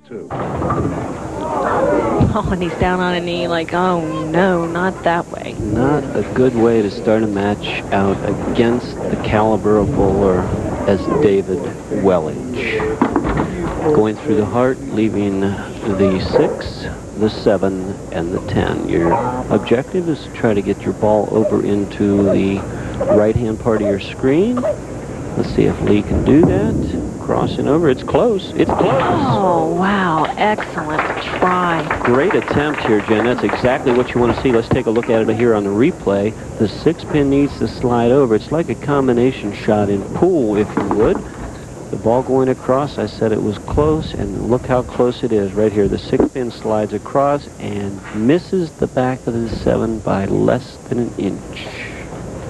2. Oh, and he's down on a knee like, oh, no, not that way. Not a good way to start a match out against the caliber of bowler as David Welage. Going through the heart, leaving the 6, the 7, and the 10. Your objective is to try to get your ball over into the right-hand part of your screen. Let's see if Lee can do that. Crossing over. It's close. It's close. Oh, wow. Excellent try. Great attempt here, Jen. That's exactly what you want to see. Let's take a look at it here on the replay. The 6-pin needs to slide over. It's like a combination shot in pool, if you would. The ball going across, I said it was close, and look how close it is right here. The 6-pin slides across and misses the back of the 7 by less than an inch.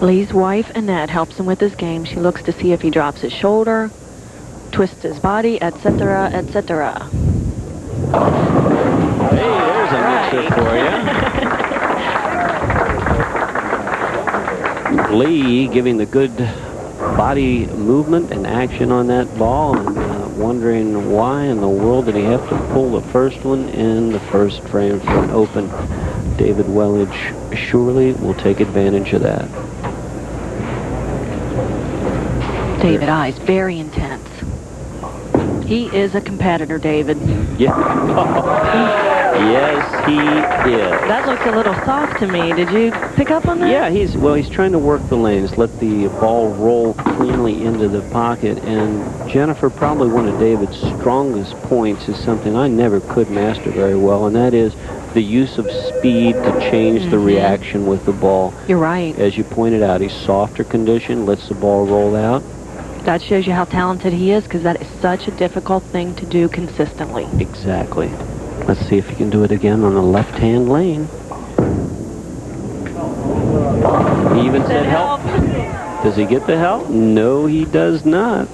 Lee's wife, Annette, helps him with his game. She looks to see if he drops his shoulder, twists his body, etc., etc. Hey, there's a mixer for you. Lee giving the good body movement and action on that ball, and wondering why in the world did he have to pull the first one in the first frame for an open. David Welage surely will take advantage of that. David eyes very intense. He is a competitor, David. Yeah. Yes, he is. That looks a little soft to me. Did you pick up on that? Yeah, he's trying to work the lanes, let the ball roll cleanly into the pocket. And Jennifer, probably one of David's strongest points is something I never could master very well, and that is the use of speed to change the reaction with the ball. You're right. As you pointed out, he's softer condition, lets the ball roll out. That shows you how talented he is, because that is such a difficult thing to do consistently. Exactly. Let's see if he can do it again on the left-hand lane. He even said help. Does he get the help? No, he does not.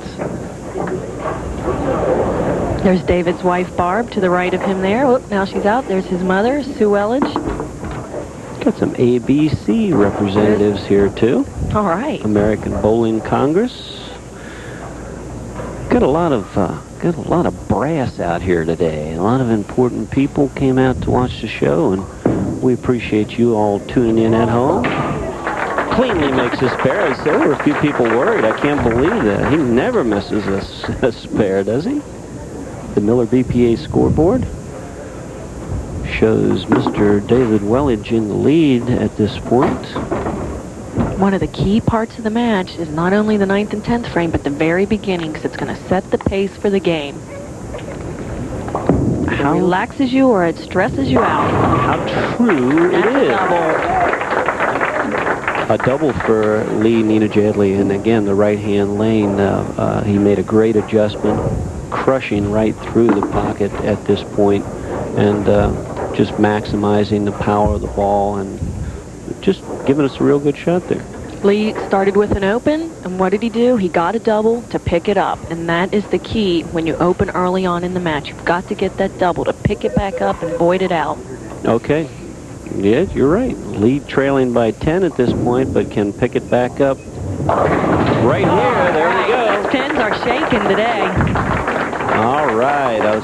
There's David's wife, Barb, to the right of him there. Oh, now she's out. There's his mother, Sue Welage. Got some ABC representatives here, too. All right. American Bowling Congress. Got a lot of brass out here today. A lot of important people came out to watch the show, and we appreciate you all tuning in at home. Cleanly makes a spare. There were a few people worried. I can't believe that. He never misses a spare, does he? The Miller BPA scoreboard shows Mr. David Welage in the lead at this point. One of the key parts of the match is not only the 9th and 10th frame, but the very beginning, because it's going to set the pace for the game. It relaxes you or it stresses you out. How true it is. A double for Lee Nienajadly, and again, the right-hand lane, he made a great adjustment, crushing right through the pocket at this point, and just maximizing the power of the ball and just giving us a real good shot there. Lee started with an open, and what did he do? He got a double to pick it up, and that is the key when you open early on in the match. You've got to get that double to pick it back up and void it out. Okay. Yeah, you're right. Lee trailing by 10 at this point, but can pick it back up right here. There we go. Those pins are shaking today. All right, a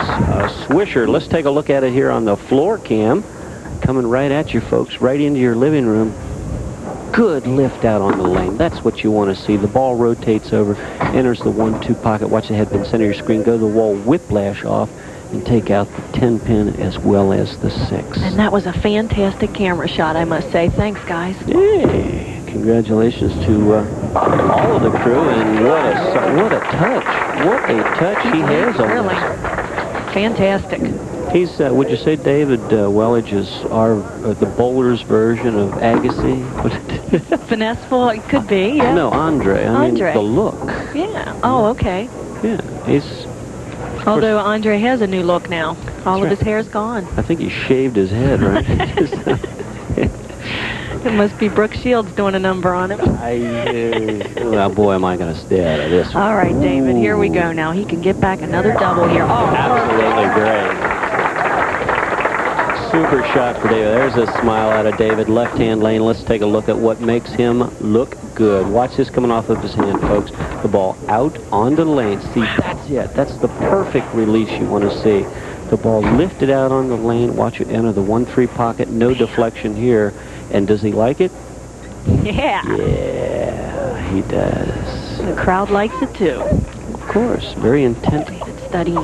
swisher. Let's take a look at it here on the floor cam. Coming right at you, folks, right into your living room. Good lift out on the lane. That's what you want to see. The ball rotates over, enters the 1-2 pocket. Watch the headpin center of your screen. Go to the wall, whiplash off, and take out the 10-pin as well as the 6. And that was a fantastic camera shot, I must say. Thanks, guys. Yay! Congratulations to all of the crew, and what a touch! What a touch he has on really this. Fantastic. He's, would you say David Welage is the bowler's version of Agassi? Finesseful, it could be, yeah. No, Andre. I mean, the look. Yeah. Oh, okay. Yeah, he's... Although Andre has a new look now. All of his hair's gone. I think he shaved his head, right? It must be Brooke Shields doing a number on him. Oh, boy, am I going to stay out of this one. All right, David, here we go now. He can get back another double here. Oh, absolutely great. Super shot for David. There's a smile out of David. Left-hand lane. Let's take a look at what makes him look good. Watch this coming off of his hand, folks. The ball out onto the lane. See, that's it. That's the perfect release you want to see. The ball lifted out on the lane. Watch it enter the 1-3 pocket. No deflection here. And does he like it? Yeah. Yeah, he does. The crowd likes it too. Of course, very intent. David studying.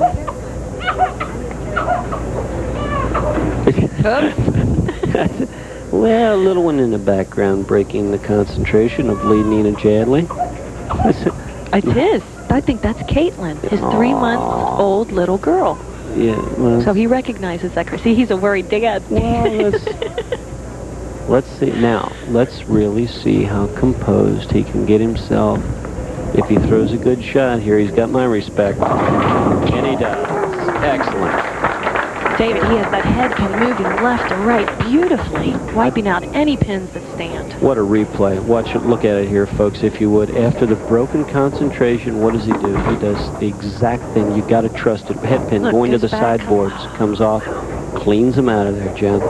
Well, a little one in the background breaking the concentration of Lee Nienajadly. It is. I think that's Caitlin, his 3-month-old little girl. Yeah. Well, So he recognizes that. See, he's a worried dad. well, let's see. Now, let's really see how composed he can get himself. If he throws a good shot here, he's got my respect. And he does. Excellent. David, he has that head pin moving left to right beautifully, wiping out any pins that stand. What a replay. Watch it. Look at it here, folks, if you would. After the broken concentration, what does he do? He does the exact thing. You got to trust it. Head pin going to the sideboards. Comes off. Cleans him out of there, Jen.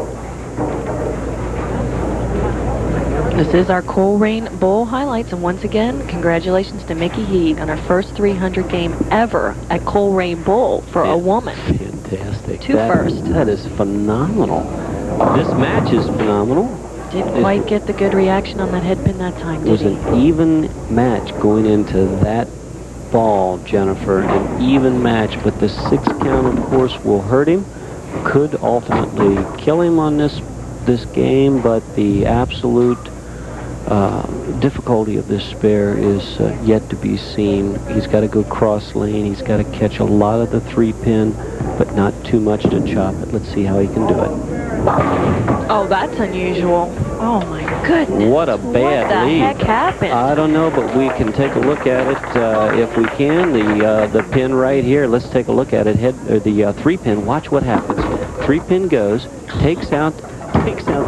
This is our Coleraine Bowl highlights, and once again, congratulations to Mickey Heat on her first 300 game ever at Coleraine Bowl for a woman. Fantastic. Two firsts. That is phenomenal. This match is phenomenal. Didn't quite get the good reaction on that head pin that time, It was did he? an even match going into that ball, Jennifer. An even match, but the 6 count, of course, will hurt him. Could ultimately kill him on this game, but the absolute difficulty of this spare is yet to be seen. He's got to go cross lane. He's got to catch a lot of the 3-pin, but not too much to chop it. Let's see how he can do it. Oh, that's unusual. Oh, my goodness. What a bad lead. What the heck happened? I don't know, but we can take a look at it if we can. The pin right here. Let's take a look at it. The 3-pin. Watch what happens. 3-pin goes, takes out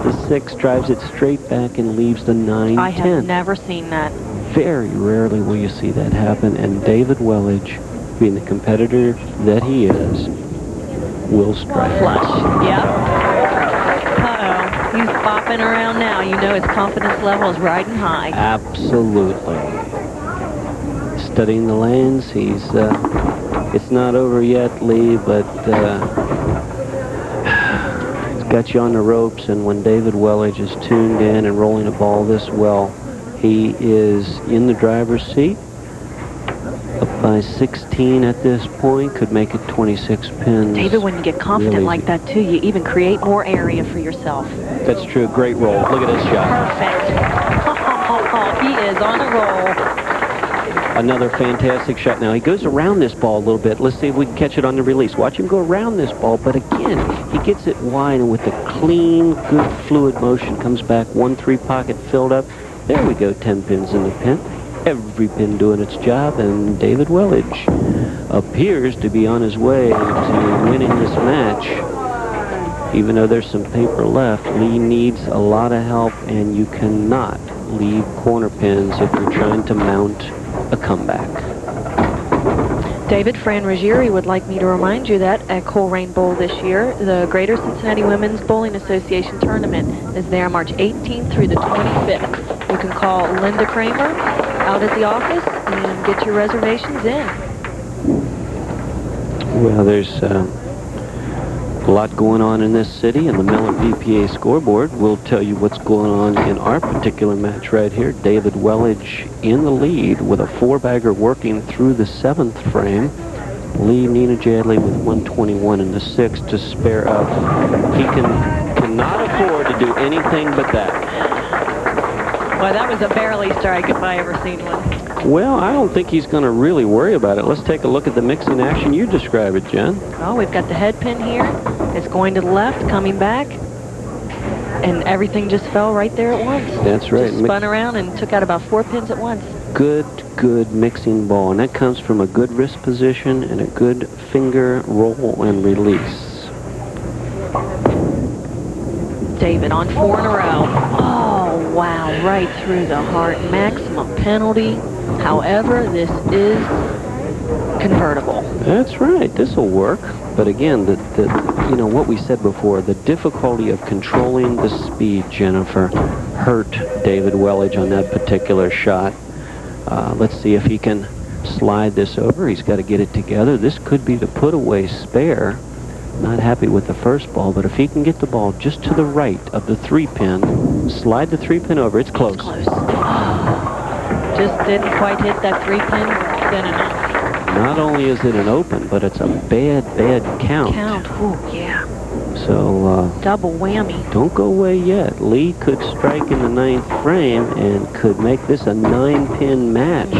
the 6, drives it straight back, and leaves the 9-10. I have never seen that. Very rarely will you see that happen, and David Welage, being the competitor that he is, will strike. Flush. Yep. Uh-oh. He's bopping around now. You know his confidence level is riding high. Absolutely. Studying the lanes. He's it's not over yet, Lee, but got you on the ropes, and when David Welage is tuned in and rolling a ball this well, he is in the driver's seat. Up by 16 at this point, could make it 26 pins. David, when you get confident like that, too, you even create more area for yourself. That's true. Great roll. Look at this shot. Perfect. He is on a roll. Another fantastic shot. Now, he goes around this ball a little bit. Let's see if we can catch it on the release. Watch him go around this ball, but again, he gets it wide, and with a clean, good fluid motion, comes back, 1-3 pocket filled up. There we go, 10 pins in the pin. Every pin doing its job, and David Welage appears to be on his way to winning this match. Even though there's some paper left, Lee needs a lot of help, and you cannot leave corner pins if you're trying to mount a comeback. David, Fran Ruggieri would like me to remind you that at Coleraine Bowl this year, the Greater Cincinnati Women's Bowling Association Tournament is there March 18th through the 25th. You can call Linda Kramer out at the office and get your reservations in. Well, there's a lot going on in this city, and the Miller BPA scoreboard will tell you what's going on in our particular match right here. David Welage in the lead with a 4-bagger working through the 7th frame. Lee Nienajadly with 121 in the 6th to spare up. He cannot afford to do anything but that. Well, that was a barely strike if I ever seen one. Well, I don't think he's going to really worry about it. Let's take a look at the mixing action. You describe it, Jen. Oh, we've got the head pin here. It's going to the left, coming back, and everything just fell right there at once. That's right. Just spun around and took out about 4 pins at once. Good mixing ball, and that comes from a good wrist position and a good finger roll and release. David on 4 in a row. Oh, wow, right through the heart. Maximum penalty. However, this is convertible. That's right. This will work. But again, you know what we said before, the difficulty of controlling the speed, Jennifer, hurt David Welage on that particular shot. Let's see if he can slide this over. He's got to get it together. This could be the put-away spare. not happy with the first ball, but if he can get the ball just to the right of the 3-pin, slide the 3-pin over, it's close. It's close. Just didn't quite hit that 3-pin thin enough. Not only is it an open, but it's a bad count. Oh, yeah. So, double whammy. Don't go away yet. Lee could strike in the 9th frame and could make this a 9-pin match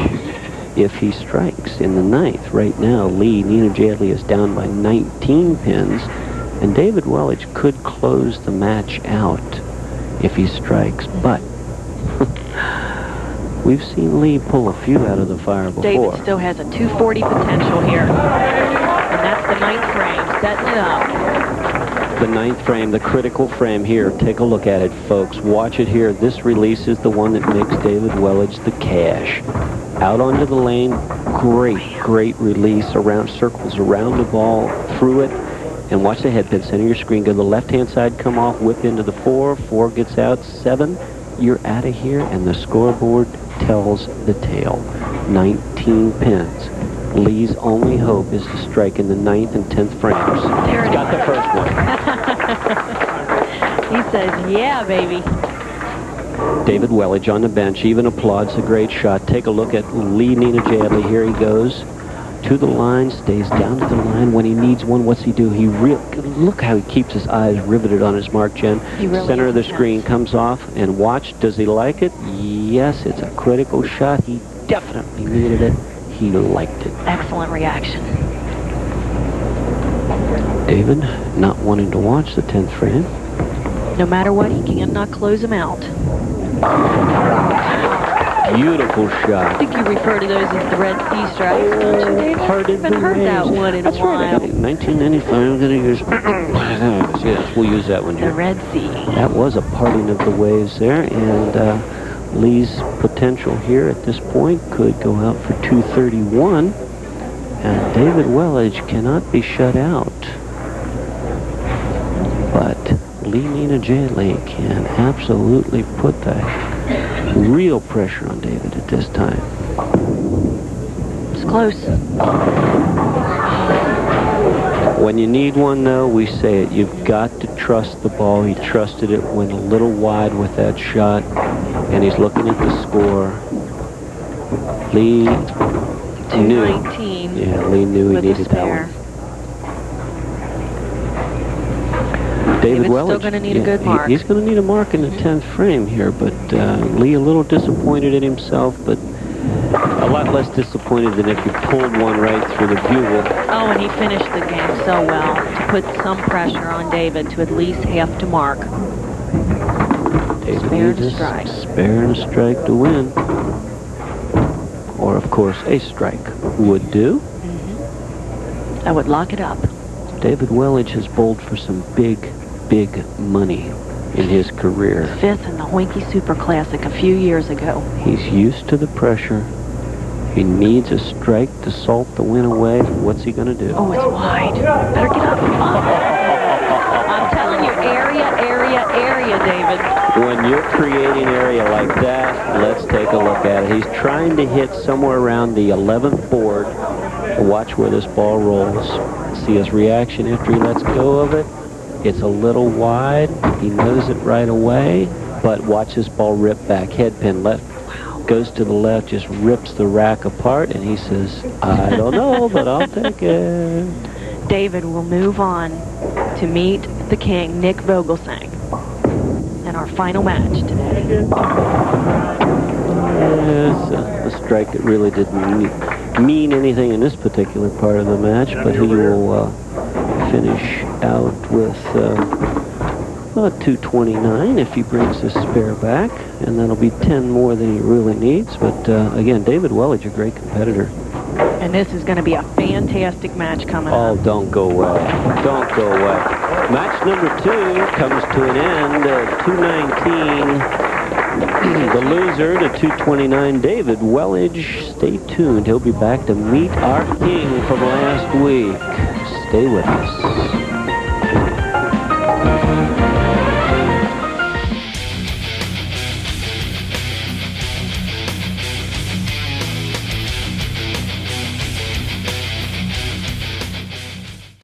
if he strikes in the 9th. Right now, Lee, Nienajadly is down by 19 pins, and David Welage could close the match out if he strikes, but we've seen Lee pull a few out of the fire before. David still has a 240 potential here, and that's the 9th frame, setting it up. The 9th frame, the critical frame here. Take a look at it, folks. Watch it here. This release is the one that makes David Welage the cash. Out onto the lane, great release around, circles around the ball, through it, and watch the head pin, center your screen, go to the left-hand side, come off, whip into the 4 gets out, 7, you're out of here, and the scoreboard tells the tale. 19 pins. Lee's only hope is to strike in the 9th and 10th frames. There He's got the first one. He says, yeah, baby. David Welage on the bench even applauds the great shot. Take a look at Lee Nienajadly. Here he goes to the line, stays down to the line. When he needs one, what's he do? Look how he keeps his eyes riveted on his mark, Jen. Really Center of the screen comes off, and watch. Does he like it? Yes, it's a critical shot. He definitely needed it. He liked it. Excellent reaction. David not wanting to watch the 10th frame. No matter what, he cannot close him out. Beautiful shot. I think you refer to those as the Red Sea strikes, don't you, David? I haven't heard that one in a while. Right. 1995, I'm going to use... Yes, we'll use that one, Jim. The Red Sea. That was a parting of the waves there, and Lee's potential here at this point could go out for 231, and David Welage cannot be shut out. But Lee Nienajadly can absolutely put the real pressure on David at this time. It's close. When you need one, though, we say it. You've got to trust the ball. He trusted it, went a little wide with that shot, and he's looking at the score. Lee 219. Yeah, Lee knew he needed that one. David Welage, still going to need a good mark. He's going to need a mark in the 10th frame here, but Lee a little disappointed in himself, but a lot less disappointed than if he pulled one right through the bugle. Oh, and he finished the game so well to put some pressure on David to at least have to mark. David Spare needs and a strike. Spare and a strike to win. Or, of course, a strike would do. I would lock it up. David Welage has bowled for some big money in his career. 5th in the Hoinky Super Classic a few years ago. He's used to the pressure. He needs a strike to salt the win away. What's he going to do? Oh, it's wide. Better get up. I'm telling you, area, David. When you're creating area like that, let's take a look at it. He's trying to hit somewhere around the 11th board. Watch where this ball rolls. See his reaction after he lets go of it. It's a little wide. He knows it right away, but watch this ball rip back. Head pin left. Goes to the left, just rips the rack apart, and he says, I don't know, but I'll take it. David will move on to meet the king, Nick Vogelsang, in our final match today. Yes, a strike that really didn't mean anything in this particular part of the match, but he will finish out with 229 if he brings his spare back, and that'll be 10 more than he really needs. But again, David Welage, a great competitor. And this is going to be a fantastic match coming up. Oh, don't go away. Don't go away. Match number 2 comes to an end at 219. The loser to 229, David Welage. Stay tuned. He'll be back to meet our king from last week. Stay with us.